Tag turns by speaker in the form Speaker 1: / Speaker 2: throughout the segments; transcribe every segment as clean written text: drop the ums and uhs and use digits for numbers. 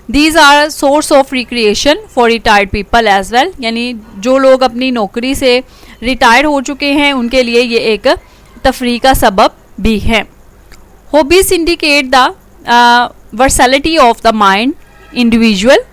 Speaker 1: These are source of recreation for retired people as well, यानी जो लोग अपनी नौकरी से रिटायर हो चुके हैं उनके लिए ये एक तफरीह का सबब भी है। Hobbies indicate the versatility of the mind individual.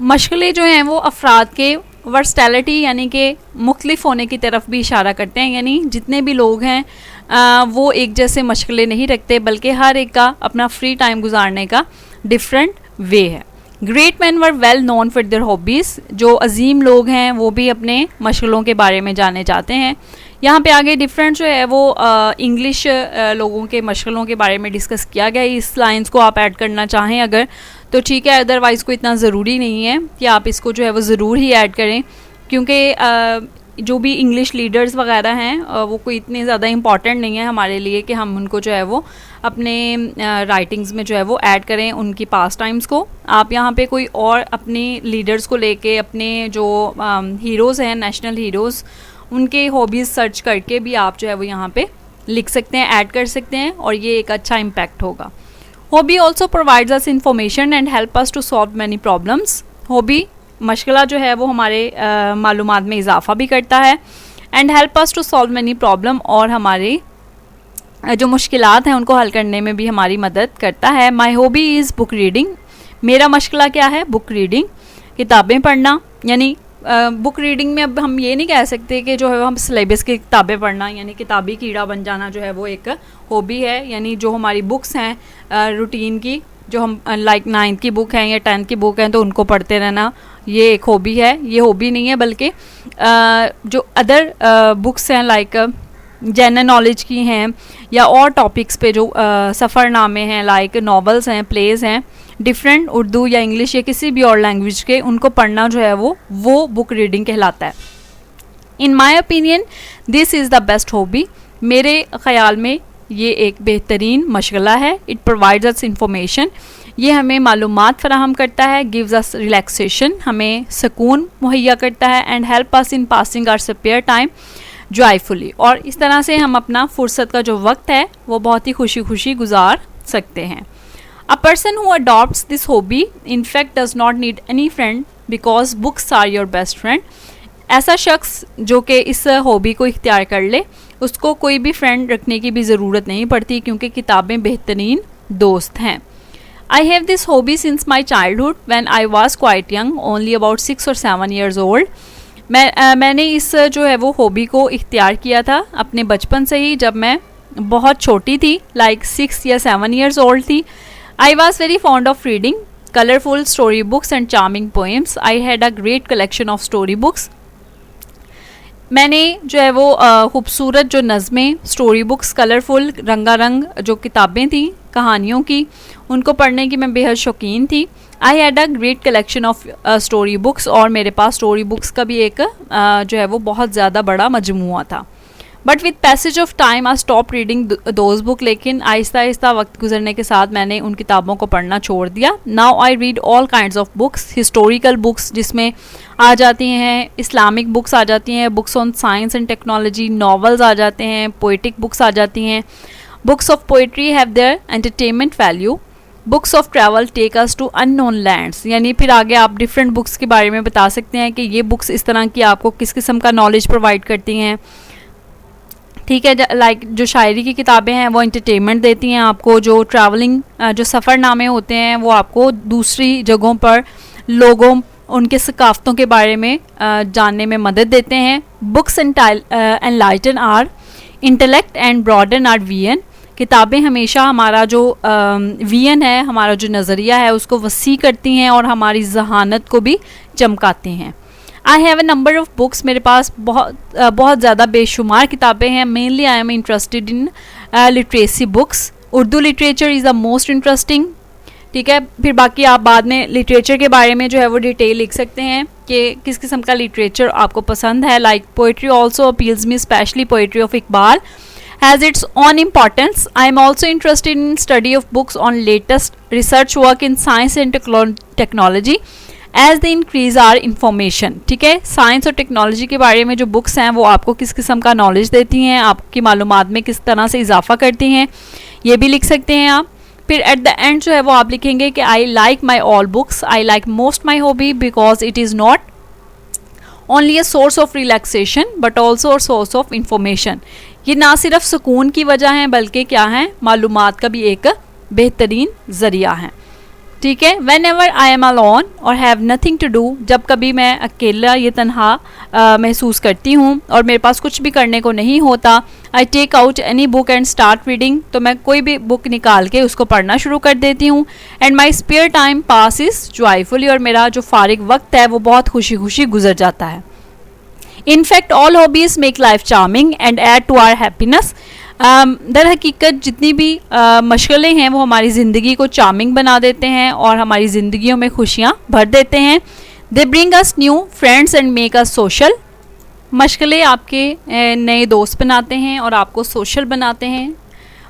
Speaker 1: मशगले जो हैं वो अफराद के वर्सटैलिटी यानी कि मुख्तलिफ होने की तरफ भी इशारा करते हैं, यानी जितने भी लोग हैं वो एक जैसे मशगले नहीं रखते, बल्कि हर एक का अपना फ्री टाइम गुजारने का डिफरेंट वे है। Great man were well known for their hobbies, जो अजीम लोग हैं वो भी अपने मशगलों के बारे में जाने जाते हैं। यहाँ पे आगे डिफरेंट जो है वो इंग्लिश लोगों के मशगलों के बारे में डिस्कस किया गया है। इस लाइन्स को आप ऐड करना चाहें अगर तो ठीक है, अदरवाइज़ को इतना ज़रूरी नहीं है कि आप इसको जो है वो ज़रूर ही ऐड करें, क्योंकि जो भी इंग्लिश लीडर्स वगैरह हैं वो कोई इतने ज़्यादा इम्पॉर्टेंट नहीं है हमारे लिए कि हम उनको जो है वो अपने राइटिंग्स में जो है वो ऐड करें उनकी पास टाइम्स को। आप यहाँ पे कोई और अपने लीडर्स को लेके अपने जो हीरोज़ हैं, नेशनल हीरोज़, उनके हॉबीज़ सर्च करके भी आप जो है वो यहाँ पे लिख सकते हैं, ऐड कर सकते हैं, और ये एक अच्छा इम्पैक्ट होगा। Hobby also provides us information and help us to solve many problems. Hobby मशगला जो है वो हमारे मालूमात में इजाफ़ा भी करता है, and help us to solve many problem, और हमारे जो मुश्किलात हैं उनको हल करने में भी हमारी मदद करता है। My hobby is book reading. मेरा मशगला क्या है? बुक रीडिंग, किताबें पढ़ना। यानी बुक रीडिंग में अब हम ये नहीं कह सकते कि जो है हम सिलेबस की किताबें पढ़ना यानी किताबी कीड़ा बन जाना जो है वो एक हॉबी है। यानी जो हमारी बुक्स हैं रूटीन की, जो हम लाइक 9th की बुक हैं या 10th की बुक हैं तो उनको पढ़ते रहना, ये एक हॉबी है। ये हॉबी नहीं है, बल्कि जो अदर बुक्स हैं लाइक जनरल नॉलेज की हैं या और टॉपिक्स पे जो सफ़रनामे हैं, लाइक नॉवेल्स हैं, प्लेज हैं, डिफरेंट उर्दू या इंग्लिश या किसी भी और लैंग्वेज के, उनको पढ़ना जो है वो बुक रीडिंग कहलाता है। In my opinion this is the best hobby. मेरे ख़्याल में ये एक बेहतरीन मशगला है। इट प्रोवाइड्स अस इंफॉर्मेशन, ये हमें मालूमात फराहम करता है, गिव्स अस रिलैक्सेशन, हमें सुकून मुहैया करता है, and help us in passing our spare time joyfully. और इस तरह से हम अपना फुर्सत का जो वक्त है वो बहुत ही खुशी खुशी गुजार सकते हैं। A person who adopts this hobby in fact does not need any friend because books are your best friend. ऐसा शख्स जो कि इस हॉबी को इख्तियार कर ले, उसको कोई भी फ्रेंड रखने की भी ज़रूरत नहीं पड़ती, क्योंकि किताबें बेहतरीन दोस्त हैं। I have this hobby since my childhood when I was quite young, only about 6 or 7 years old. मैंने इस जो है वो हॉबी को इख्तियार किया था अपने बचपन से ही, जब मैं बहुत छोटी थी, लाइक 6 या 7 years ओल्ड थी। I was very fond of reading colourful story books and charming poems. I had a great collection of story books. मैंने जो है वो खूबसूरत जो नज़में, स्टोरी बुक्स, कलरफुल रंगारंग जो किताबें थी कहानियों की, उनको पढ़ने की मैं बेहद शौकीन थी। I had a great collection of story books, और मेरे पास स्टोरी बुक्स का भी एक जो है वो बहुत ज़्यादा बड़ा मजमुआ था। But with passage of time I stop reading those book, लेकिन आहिस्ता आहिस्ता वक्त गुजरने के साथ मैंने उन किताबों को पढ़ना छोड़ दिया। Now I read all kinds of books, historical books जिसमें आ जाती हैं, इस्लामिक बुक्स आ जाती हैं, books on science and technology, novels आ जाते हैं, पोइटिक बुक्स आ जाती हैं। Books of poetry have their entertainment value. Books of travel take us to unknown lands, यानी फिर आगे आप डिफरेंट बुक्स के बारे में बता सकते हैं कि ये बुक्स इस तरह की आपको किस किस्म का नॉलेज प्रोवाइड करती हैं। ठीक है, लाइक जो शायरी की किताबें हैं वो एंटरटेनमेंट देती हैं आपको, जो ट्रैवलिंग जो सफ़रनामे होते हैं वो आपको दूसरी जगहों पर लोगों, उनके सकाफ़तों के बारे में जानने में मदद देते हैं। Books enlighten our intellect and broaden our vision. किताबें हमेशा हमारा जो विजन है, हमारा जो नज़रिया है उसको वसी करती हैं और हमारी जहानत को भी चमकाती हैं। I have a number of books, मेरे पास बहुत ज़्यादा बेशुमार किताबें हैं। Mainly I am interested in literacy books. Urdu literature is the most interesting. ठीक है, फिर बाकी आप बाद में लिटरेचर के बारे में जो है वो डिटेल लिख सकते हैं कि किस किस्म का लिटरेचर आपको पसंद है। Like poetry also appeals me, specially poetry of Iqbal has its own importance. I am also interested in study of books on latest research work in science and technology as they increase our information. ठीक है, science और technology के बारे में जो books हैं वो आपको किस किस्म का नॉलेज देती हैं, आपकी मालूमात में किस तरह से इजाफा करती हैं, ये भी लिख सकते हैं आप। फिर एट द एंड जो है वो आप लिखेंगे कि I like my all books, I like most my hobby because it is not only a source of relaxation but also a source of information. ये ना सिर्फ सुकून की वजह है बल्कि क्या है, मालूमात का भी एक बेहतरीन ज़रिया है। ठीक है, when ever I am alone और हैव नथिंग टू डू, जब कभी मैं अकेला ये तन्हा महसूस करती हूँ और मेरे पास कुछ भी करने को नहीं होता, I take out any book and start reading, तो मैं कोई भी बुक निकाल के उसको पढ़ना शुरू कर देती हूँ। And my spare time pass is joyfully, और मेरा जो फारिग वक्त है वो बहुत खुशी खुशी गुजर जाता है। In fact all hobbies make life charming and add to our happiness. दर हकीकत जितनी भी मशगलें हैं वो हमारी ज़िंदगी को चार्मिंग बना देते हैं और हमारी ज़िंदगियों में खुशियाँ भर देते हैं। They bring us new friends and make us social. मशगलें आपके नए दोस्त बनाते हैं और आपको सोशल बनाते हैं।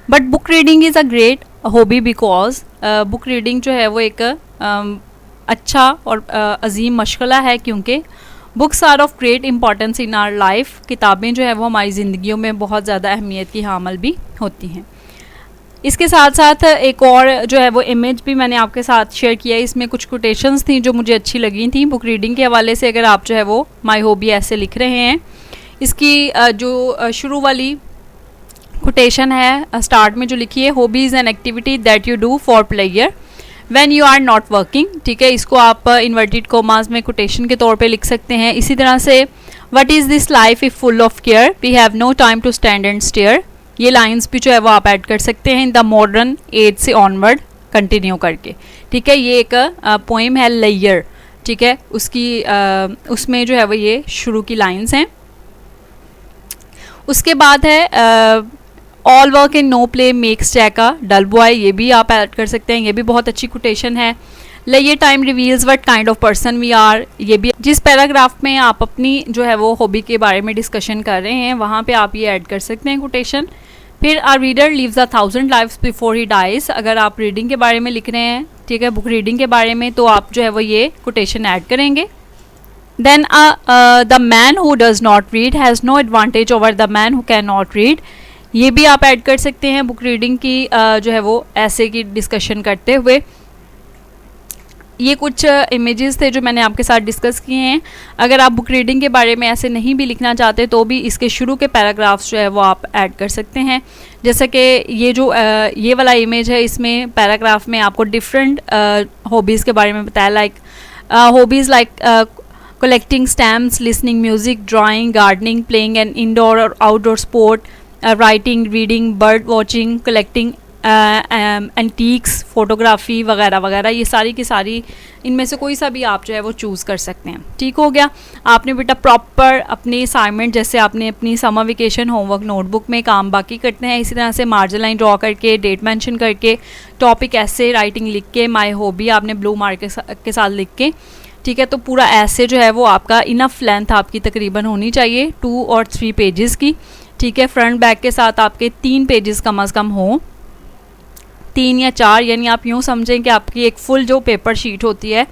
Speaker 1: But book reading is a great hobby because book reading जो है वो एक अच्छा और अजीम मशगला है, क्योंकि books are of great importance in our life. किताबें जो है वो हमारी ज़िंदगियों में बहुत ज़्यादा अहमियत की हामिल भी होती हैं। इसके साथ साथ एक और जो है वो इमेज भी मैंने आपके साथ शेयर किया है। इसमें कुछ कोटेशंस थी जो मुझे अच्छी लगी थी बुक रीडिंग के हवाले से। अगर आप जो है वो माई हॉबी ऐसे लिख रहे हैं, इसकी जो शुरू वाली कोटेशन है स्टार्ट में जो लिखी है, hobby is an activity that you do for pleasure when you are not working. ठीक है, इसको आप इन्वर्टेड कोमास में कोटेशन के तौर पे लिख सकते हैं। इसी तरह से what is this life if full of care, we have no time to stand and stare. ये लाइंस भी जो है वो आप ऐड कर सकते हैं इन द मॉडर्न एज से ऑनवर्ड कंटिन्यू करके। ठीक है, ये एक पोइम है लेयर। ठीक है, उसकी उसमें जो है वो ये शुरू की लाइंस हैं। उसके बाद है all work in no play makes Jack a dull boy, ये भी आप ऐड कर सकते हैं। ये भी बहुत अच्छी कोटेशन है। लेयर time reveals what kind of person we are, ये भी जिस पैराग्राफ में आप अपनी जो है वो हॉबी के बारे में डिस्कशन कर रहे हैं वहाँ पे आप ये ऐड कर सकते हैं कोटेशन। फिर a reader lives 1000 lives before he dies, अगर आप रीडिंग के बारे में लिख रहे हैं, ठीक है, बुक रीडिंग के बारे में, तो आप जो है वो ये कोटेशन ऐड करेंगे। Then the man who does not read has no advantage over the man who can not read, ये भी आप ऐड कर सकते हैं बुक रीडिंग की जो है वो ऐसे की डिस्कशन करते हुए। ये कुछ इमेजेस थे जो मैंने आपके साथ डिस्कस किए हैं। अगर आप बुक रीडिंग के बारे में ऐसे नहीं भी लिखना चाहते तो भी इसके शुरू के पैराग्राफ्स जो है वो आप ऐड कर सकते हैं। जैसे कि ये जो ये वाला इमेज है, इसमें पैराग्राफ में आपको डिफरेंट हॉबीज़ के बारे में बताया, like hobbies like collecting stamps, listening music, drawing, gardening, playing an indoor और outdoor sport, writing, reading, bird watching, collecting antiques, photography वगैरह वगैरह। ये सारी की सारी इनमें से कोई सा भी आप जो है वो चूज़ कर सकते हैं। ठीक हो गया, आपने बेटा प्रॉपर अपनी असाइनमेंट जैसे आपने अपनी समर वेकेशन होमवर्क नोटबुक में काम बाकी करते हैं, इसी तरह से मार्जिन लाइन ड्रॉ करके, डेट मेंशन करके, टॉपिक ऐसे राइटिंग लिख के, माई हॉबी आपने ब्लू मार्क के साथ लिख के, ठीक है, तो पूरा ऐसे जो है वो आपका इनफ लेंथ आपकी तकरीबन होनी चाहिए 2 और 3 पेजेस की। ठीक है, फ्रंट बैक के साथ आपके 3 पेजेस कम अज़ कम हों, 3 या 4, यानी आप यूँ समझें कि आपकी एक फुल जो पेपर शीट होती है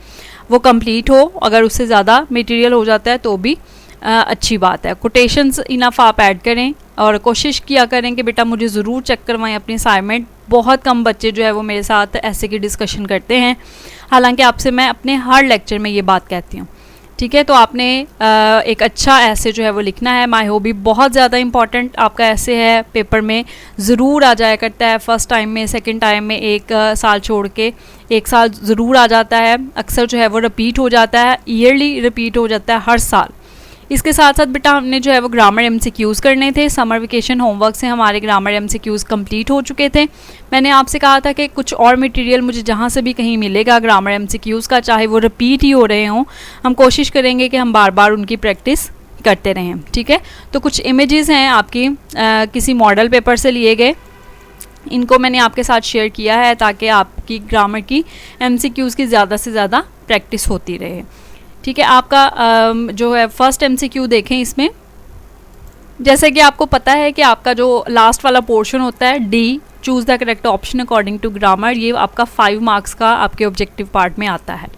Speaker 1: वो कंप्लीट हो। अगर उससे ज़्यादा मटेरियल हो जाता है तो भी अच्छी बात है। कोटेशंस इनफ आप ऐड करें और कोशिश किया करें कि बेटा मुझे ज़रूर चेक करवाएं अपनी असाइनमेंट। बहुत कम बच्चे जो है वो मेरे साथ ऐसे की डिस्कशन करते हैं, हालांकि आपसे मैं अपने हर लेक्चर में ये बात कहती हूँ। ठीक है, तो आपने एक अच्छा ऐसे जो है वो लिखना है। माई हॉबी बहुत ज़्यादा इंपॉर्टेंट आपका ऐसे है, पेपर में ज़रूर आ जाया करता है। फर्स्ट टाइम में, सेकंड टाइम में, 1 साल छोड़ के 1 साल ज़रूर आ जाता है। अक्सर जो है वो रिपीट हो जाता है, ईयरली रिपीट हो जाता है हर साल। इसके साथ साथ बेटा हमने जो है वो ग्रामर MCQs करने थे। समर वेकेशन होमवर्क से हमारे ग्रामर MCQs कंप्लीट हो चुके थे। मैंने आपसे कहा था कि कुछ और मटेरियल मुझे जहाँ से भी कहीं मिलेगा ग्रामर MCQs का, चाहे वो रिपीट ही हो रहे हों, हम कोशिश करेंगे कि हम बार बार उनकी प्रैक्टिस करते रहें। ठीक है, तो कुछ इमेजेस हैं आपकी किसी मॉडल पेपर से लिए गए, इनको मैंने आपके साथ शेयर किया है ताकि आपकी ग्रामर की MCQs की ज़्यादा से ज़्यादा प्रैक्टिस होती रहे। ठीक है, आपका जो है फर्स्ट MCQ देखें। इसमें जैसे कि आपको पता है कि आपका जो लास्ट वाला पोर्शन होता है D, choose the correct option according to grammar, ये आपका 5 मार्क्स का आपके ऑब्जेक्टिव पार्ट में आता है।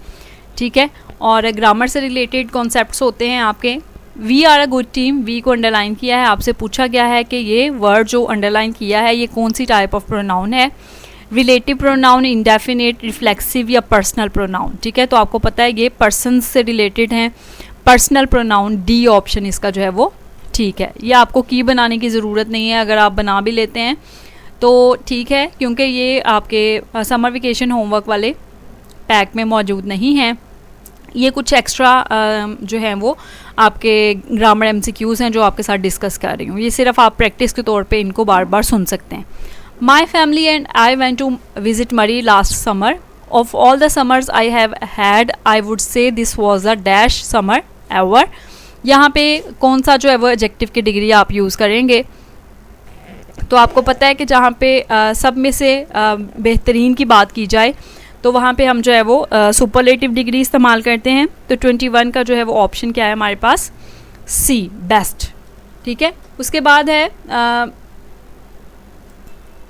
Speaker 1: ठीक है, और ग्रामर से रिलेटेड कॉन्सेप्ट्स होते हैं आपके। We are a good team, we को अंडरलाइन किया है। आपसे पूछा गया है कि ये वर्ड जो अंडरलाइन किया है ये कौन सी टाइप ऑफ प्रोनाउन है। रिलेटिव प्रोनाउन, इंडेफिनिट, रिफ्लेक्सिव या पर्सनल प्रोनाउन, ठीक है। तो आपको पता है ये पर्सन से रिलेटेड हैं, पर्सनल प्रोनाउन, डी ऑप्शन इसका जो है वो ठीक है। ये आपको की बनाने की ज़रूरत नहीं है, अगर आप बना भी लेते हैं तो ठीक है, क्योंकि ये आपके समर वेकेशन होमवर्क वाले पैक में मौजूद नहीं हैं। ये कुछ एक्स्ट्रा जो हैं वो आपके ग्रामर MCQs हैं जो आपके साथ डिस्कस कर रही हूँ। ये सिर्फ आप प्रैक्टिस के तौर पे इनको बार बार सुन सकते हैं। My family and I went to visit Murree last summer. Of all the summers I have had, I would say this was a dash summer ever. यहाँ पे कौन सा जो है वो एडजेक्टिव की डिग्री आप यूज़ करेंगे? तो आपको पता है कि जहाँ पे सब में से बेहतरीन की बात की जाए तो वहाँ पे हम जो है वो सुपरलेटिव डिग्री इस्तेमाल करते हैं। तो 21 का जो है वो ऑप्शन क्या है हमारे पास? सी, बेस्ट, ठीक है। उसके बाद है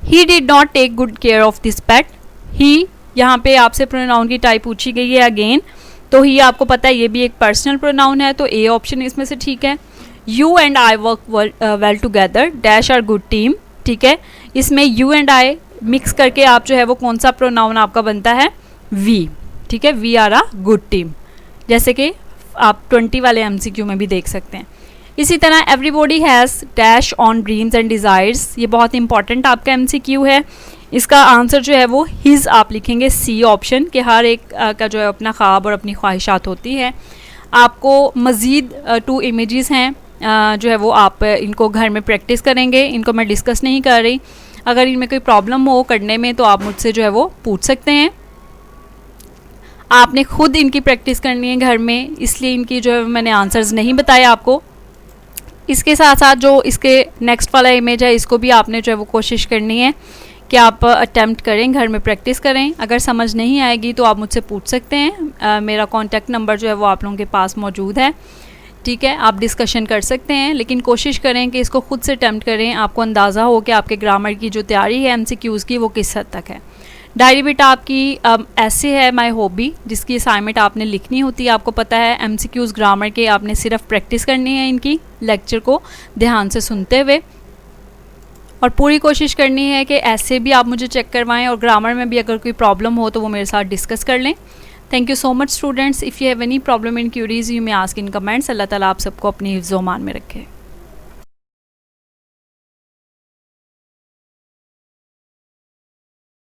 Speaker 1: he did not take good care of this pet. He, यहाँ पे आपसे प्रोनाउन की टाइप पूछी गई है अगेन, तो ही आपको पता है ये भी एक पर्सनल प्रोनाउन है, तो ए ऑप्शन इसमें से ठीक है। You and I work well together, dash are good team, ठीक है। इसमें यू एंड आई मिक्स करके आप जो है वो कौन सा प्रोनाउन आपका बनता है? वी, ठीक है। We are a good team, जैसे कि आप 20 वाले MCQ में भी देख सकते हैं। इसी तरह everybody has dash on dreams and desires, ये बहुत इंपॉर्टेंट आपका MCQ है। इसका आंसर जो है वो हिज आप लिखेंगे, सी ऑप्शन, कि हर एक का जो है अपना ख्वाब और अपनी ख्वाहिशात होती है। आपको मज़ीद 2 इमेजेस हैं जो है वो आप इनको घर में प्रैक्टिस करेंगे, इनको मैं डिस्कस नहीं कर रही। अगर इनमें कोई प्रॉब्लम हो करने में तो आप मुझसे जो है वो पूछ सकते हैं। आपने खुद इनकी प्रैक्टिस करनी है घर में, इसलिए इनकी जो है मैंने आंसर्स नहीं बताए आपको। इसके साथ साथ जो इसके नेक्स्ट वाला इमेज है इसको भी आपने जो है वो कोशिश करनी है कि आप अटैम्प्ट करें, घर में प्रैक्टिस करें। अगर समझ नहीं आएगी तो आप मुझसे पूछ सकते हैं। मेरा कॉन्टैक्ट नंबर जो है वो आप लोगों के पास मौजूद है, ठीक है। आप डिस्कशन कर सकते हैं, लेकिन कोशिश करें कि इसको खुद से अटैम्प्ट करें, आपको अंदाज़ा हो कि आपके ग्रामर की जो तैयारी है MCQs की वो किस हद तक है। डायरी बेटा आपकी ऐसे है माय हॉबी, जिसकी असाइनमेंट आपने लिखनी होती है। आपको पता है MCQs ग्रामर के आपने सिर्फ प्रैक्टिस करनी है, इनकी लेक्चर को ध्यान से सुनते हुए, और पूरी कोशिश करनी है कि ऐसे भी आप मुझे चेक करवाएं, और ग्रामर में भी अगर कोई प्रॉब्लम हो तो वो मेरे साथ डिस्कस कर लें। Thank you so much students. If you have any problem in queries you may ask in comments. Allah Ta'ala आप सबको अपनी हिफ्ज़-ओ-मान में रखे।